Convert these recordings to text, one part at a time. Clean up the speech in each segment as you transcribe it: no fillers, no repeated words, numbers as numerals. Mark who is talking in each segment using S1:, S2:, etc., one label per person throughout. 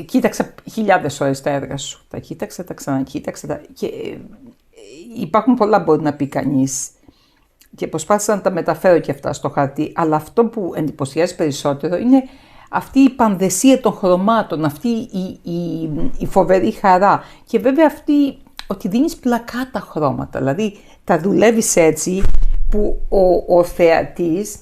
S1: Κοίταξα χιλιάδες ώρες τα έργα σου. Τα κοίταξα, τα ξανακοίταξα. Και υπάρχουν πολλά μπορεί να πει κανείς. Και προσπάθησα να τα μεταφέρω και αυτά στο χαρτί. Αλλά αυτό που εντυπωσιάζει περισσότερο είναι αυτή η πανδεσία των χρωμάτων, αυτή η φοβερή χαρά. Και βέβαια αυτή ότι δίνεις πλακάτα χρώματα. Δηλαδή τα δουλεύεις έτσι που ο θεατής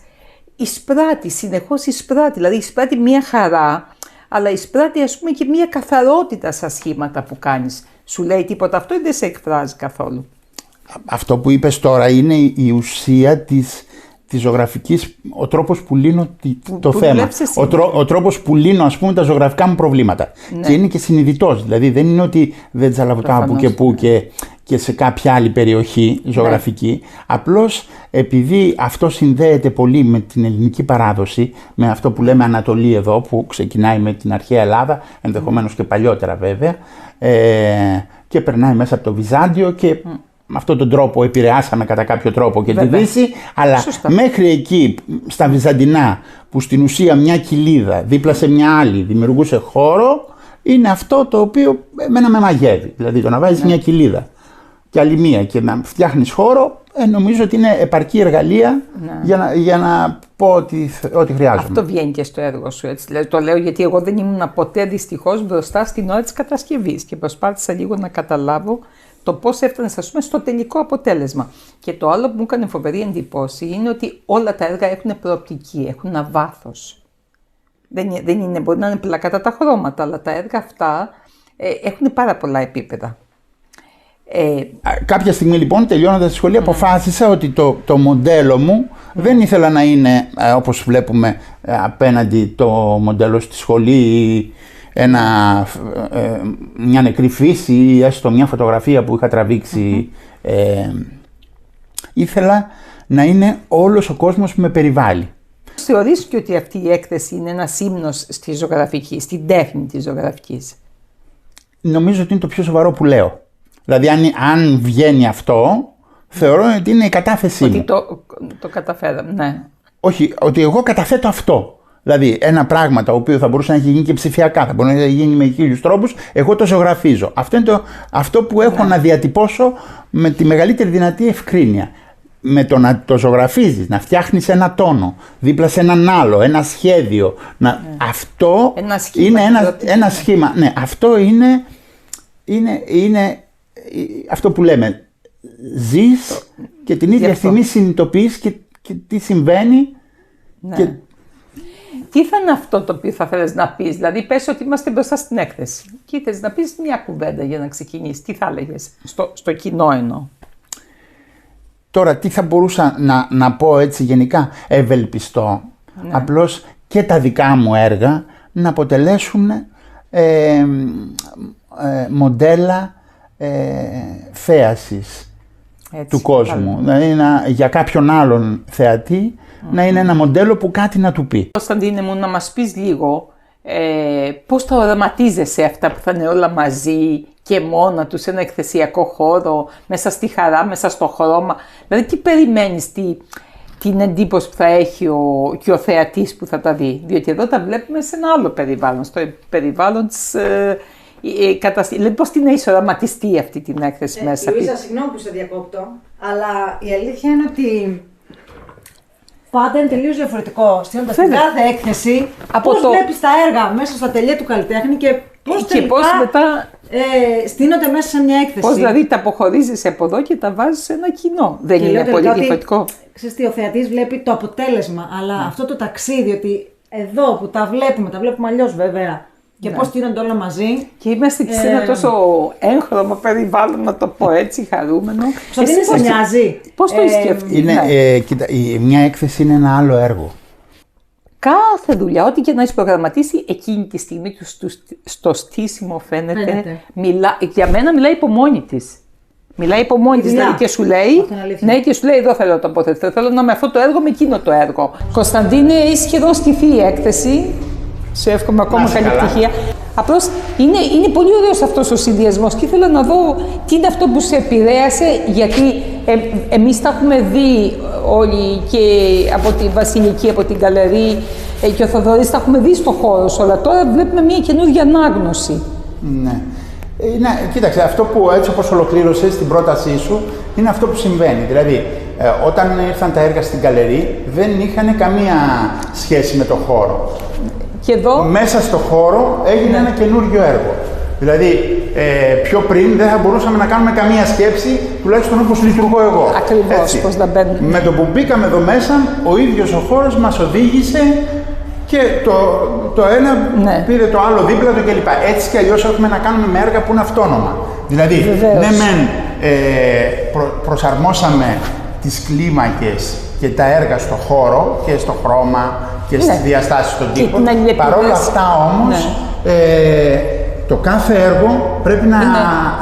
S1: εισπράττει, συνεχώς εισπράττει. Δηλαδή εισπράττει μία χαρά, αλλά εισπράττει ας πούμε και μία καθαρότητα στα σχήματα που κάνεις. Σου λέει τίποτα αυτό ή δεν σε εκφράζει καθόλου?
S2: Αυτό που είπες τώρα είναι η ουσία της ζωγραφικής, ο τρόπος που λύνω το θέμα. Ο τρόπος που λύνω ας πούμε τα ζωγραφικά μου προβλήματα. Ναι. Και είναι και συνειδητός, δηλαδή δεν είναι ότι δεν τσαλαβώ κάπου και πού και σε κάποια άλλη περιοχή ζωγραφική. Ναι. Απλώς επειδή αυτό συνδέεται πολύ με την ελληνική παράδοση, με αυτό που λέμε Ανατολή εδώ, που ξεκινάει με την αρχαία Ελλάδα, ενδεχομένως και παλιότερα βέβαια, και περνάει μέσα από το Βυζάντιο και με αυτόν τον τρόπο επηρεάσαμε κατά κάποιο τρόπο και τη Δύση, αλλά μέχρι εκεί στα Βυζαντινά που στην ουσία μια κοιλίδα δίπλα σε μια άλλη δημιουργούσε χώρο, είναι αυτό το οποίο εμένα με μαγεύει. Δηλαδή το να βάζεις μια κοιλίδα και άλλη μία και να φτιάχνεις χώρο, νομίζω ότι είναι επαρκή εργαλεία για να πω ό,τι χρειάζομαι. Αυτό βγαίνει και στο έργο σου, έτσι. Δηλαδή, το λέω γιατί εγώ δεν ήμουν ποτέ δυστυχώς μπροστά στην ώρα της κατασκευής και προσπάθησα λίγο να καταλάβω το πώς έφτανες ας πούμε στο τελικό αποτέλεσμα. Και το άλλο που μου έκανε φοβερή εντύπωση είναι ότι όλα τα έργα έχουν προοπτική, έχουν ένα βάθος. Δεν είναι, μπορεί να είναι πλακάτα τα χρώματα, αλλά τα έργα αυτά έχουν πάρα πολλά επίπεδα. Κάποια στιγμή λοιπόν, τελειώνοντας τη σχολή, αποφάσισα ότι το μοντέλο μου δεν ήθελα να είναι όπως βλέπουμε απέναντι το μοντέλο στη σχολή, μια νεκρή φύση ή έστω μια φωτογραφία που είχα τραβήξει. Ήθελα να είναι όλος ο κόσμος που με περιβάλλει. Θεωρείς και ότι αυτή η έκθεση είναι ένας ύμνος στη ζωγραφική, στην τέχνη της ζωγραφικής? Νομίζω ότι είναι το πιο σοβαρό που λέω. Δηλαδή αν βγαίνει αυτό, θεωρώ ότι είναι η κατάθεσή μου. Ότι το καταφέραμε, ναι. Όχι, ότι εγώ καταθέτω αυτό. Δηλαδή, ένα πράγμα το οποίο θα μπορούσε να έχει γίνει και ψηφιακά, θα μπορούσε να έχει γίνει με 1000 τρόπους, εγώ το ζωγραφίζω. Αυτό είναι αυτό που έχω να διατυπώσω με τη μεγαλύτερη δυνατή ευκρίνεια. Με το να το ζωγραφίζεις, να φτιάχνεις ένα τόνο, δίπλα σε έναν άλλο, ένα σχέδιο. Αυτό είναι ένα σχήμα. Ναι, αυτό είναι αυτό που λέμε. Ζεις και την ίδια στιγμή συνειδητοποιείς και τι συμβαίνει. Ναι. Και τι θα είναι αυτό το οποίο θα θέλεις να πεις? Δηλαδή πες ότι είμαστε μπροστά στην έκθεση και ήθελες να πεις μια κουβέντα για να ξεκινήσεις. Τι θα έλεγες στο κοινό εννοώ? Τώρα τι θα μπορούσα να πω έτσι γενικά? Ευελπιστώ απλώς και τα δικά μου έργα να αποτελέσουν μοντέλα θέασης του κόσμου. Δηλαδή για κάποιον άλλον θεατή να είναι ένα μοντέλο που κάτι να του πει. Κωνσταντίνε μου, να μας πεις λίγο πώς τα οραματίζεσαι αυτά που θα είναι όλα μαζί και μόνα τους, ένα εκθεσιακό χώρο, μέσα στη χαρά, μέσα στο χρώμα. Δηλαδή τι περιμένεις, την εντύπωση που θα έχει και ο θεατής που θα τα δει? Διότι εδώ τα βλέπουμε σε ένα άλλο περιβάλλον, στο περιβάλλον της δηλαδή πώς την έχεις οραματιστεί αυτή την έκθεση μέσα?
S3: Λουίζα, συγγνώμη που σε διακόπτω, αλλά η αλήθεια είναι ότι πάντα είναι τελείως διαφορετικό στείνοντας την κάθε έκθεση, πώς βλέπεις τα έργα μέσα στα τελεία του καλλιτέχνη και πώς μετά στείνονται μέσα σε μια έκθεση. Πώς δηλαδή τα αποχωρίζεις από εδώ και τα βάζεις σε ένα κοινό. Δεν είναι πολύ διαφορετικό? Ξέρεις τι, ο θεατής βλέπει το αποτέλεσμα, αλλά αυτό το ταξίδι, ότι εδώ που τα βλέπουμε αλλιώς βέβαια, και πώς στείνονται όλα μαζί. Και είμαστε και σε ένα τόσο έγχρωμο περιβάλλον, να το πω έτσι, χαρούμενο. Κωνσταντίνε, σε νοιάζει? Πώς το σκέφτεσαι?
S2: Κοίτα, μια έκθεση είναι ένα άλλο έργο.
S1: Κάθε δουλειά, ό,τι και να έχεις προγραμματίσει, εκείνη τη στιγμή στο στήσιμο φαίνεται. Για μένα μιλάει υπό μόνη της. Μιλάει υπό μόνη της, δηλαδή, και σου λέει, και σου λέει εδώ θέλω να το τοποθετηθώ. Θέλω να είμαι αυτό το έργο με εκείνο το έργο. Κωνσταντίνε, έχει σχεδόν στηθεί η έκθεση. Σου εύχομαι ακόμα καλή επιτυχία. Απλώς είναι πολύ ωραίος αυτός ο συνδυασμός και ήθελα να δω τι είναι αυτό που σε επηρέασε, γιατί εμείς τα έχουμε δει όλοι και από τη Βασιλική, από την Γκαλερί Και ο Θοδωρής τα έχουμε δει στο χώρο σου, αλλά τώρα βλέπουμε μια καινούργια ανάγνωση.
S2: Ναι. Ναι, κοίταξε, αυτό που έτσι όπως ολοκλήρωσες την πρότασή σου είναι αυτό που συμβαίνει. Δηλαδή, όταν ήρθαν τα έργα στην Γκαλερί, δεν είχαν καμία σχέση με το χώρο.
S1: Και εδώ...
S2: Μέσα στο χώρο έγινε ένα καινούργιο έργο. Δηλαδή, πιο πριν δεν θα μπορούσαμε να κάνουμε καμία σκέψη, τουλάχιστον όπως λειτουργώ εγώ.
S1: Ακριβώς, πώς να μπαίνουμε.
S2: Με το που μπήκαμε εδώ μέσα, ο ίδιος ο χώρος μας οδήγησε και το ένα πήρε το άλλο δίπλα του κλπ. Έτσι κι αλλιώς έχουμε να κάνουμε με έργα που είναι αυτόνομα. Δηλαδή, ναι μεν προσαρμόσαμε τις κλίμακες και τα έργα στο χώρο και στο χρώμα και στις διαστάσεις των τύπων. Παρ' όλα αυτά όμως, το κάθε έργο πρέπει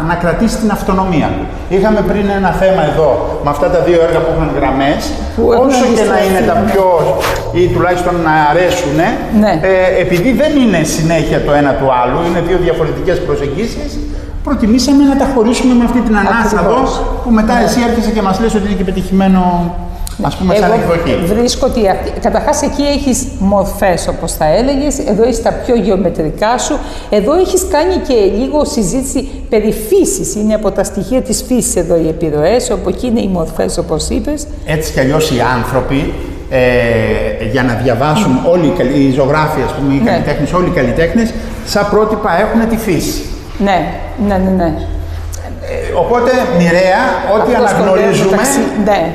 S2: να κρατήσει την αυτονομία του. Είχαμε πριν ένα θέμα εδώ, με αυτά τα δύο έργα που είχαν γραμμές, όσο και να είναι τα πιο, ή τουλάχιστον να αρέσουν, επειδή δεν είναι συνέχεια το ένα του άλλου, είναι δύο διαφορετικές προσεγγίσεις, προτιμήσαμε να τα χωρίσουμε με αυτή την ανάσταδο, που μετά εσύ άρχισε και μας λες ότι είναι και πετυχημένο. Ας πούμε, σαν εκδοχή.
S1: Βρίσκω ότι καταρχάς εκεί έχεις μορφές, όπως θα έλεγες, εδώ έχεις τα πιο γεωμετρικά σου, εδώ έχεις κάνει και λίγο συζήτηση περί φύσης, είναι από τα στοιχεία της φύσης εδώ οι επιρροές, όπου εκεί είναι οι μορφές, όπως είπες.
S2: Έτσι κι αλλιώς οι άνθρωποι, για να διαβάσουν όλοι οι ζωγράφοι, ας πούμε, οι καλλιτέχνες, όλοι οι καλλιτέχνες, σαν πρότυπα έχουν τη φύση.
S1: Ναι.
S2: Οπότε μοιραία, ό,τι αναγνωρίζουμε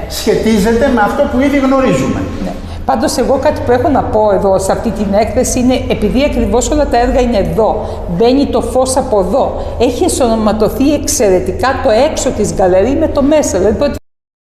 S2: σχετίζεται με αυτό που ήδη γνωρίζουμε.
S1: Ναι. Πάντως εγώ κάτι που έχω να πω εδώ σε αυτή την έκθεση είναι, επειδή ακριβώς όλα τα έργα είναι εδώ, μπαίνει το φως από εδώ, έχει ενσωματωθεί εξαιρετικά το έξω της γκαλερί με το μέσα. Δηλαδή,